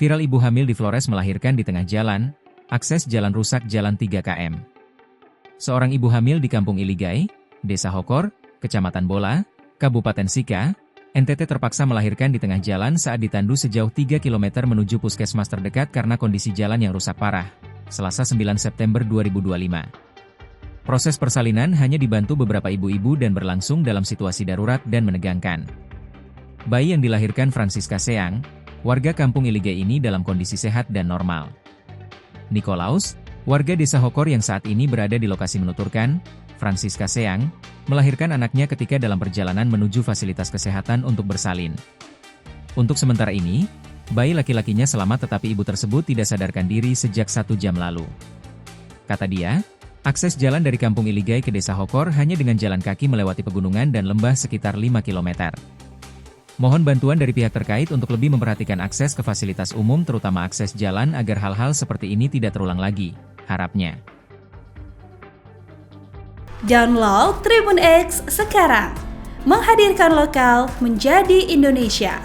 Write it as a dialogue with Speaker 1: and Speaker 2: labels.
Speaker 1: Viral ibu hamil di Flores melahirkan di tengah jalan, akses jalan rusak jalan 3 km. Seorang ibu hamil di Kampung Iligai, Desa Hokor, Kecamatan Bola, Kabupaten Sika, NTT terpaksa melahirkan di tengah jalan saat ditandu sejauh 3 km menuju puskesmas terdekat karena kondisi jalan yang rusak parah, Selasa 9 September 2025. Proses persalinan hanya dibantu beberapa ibu-ibu dan berlangsung dalam situasi darurat dan menegangkan. Bayi yang dilahirkan Francisca Seang, warga Kampung Iligai ini dalam kondisi sehat dan normal. Nikolaus, warga Desa Hokor yang saat ini berada di lokasi menuturkan, Francisca Seang melahirkan anaknya ketika dalam perjalanan menuju fasilitas kesehatan untuk bersalin. Untuk sementara ini, bayi laki-lakinya selamat tetapi ibu tersebut tidak sadarkan diri sejak 1 jam lalu. Kata dia, akses jalan dari Kampung Iligai ke Desa Hokor hanya dengan jalan kaki melewati pegunungan dan lembah sekitar 5 km. Mohon bantuan dari pihak terkait untuk lebih memperhatikan akses ke fasilitas umum terutama akses jalan agar hal-hal seperti ini tidak terulang lagi, harapnya.
Speaker 2: Download Tribun X sekarang, menghadirkan lokal menjadi Indonesia.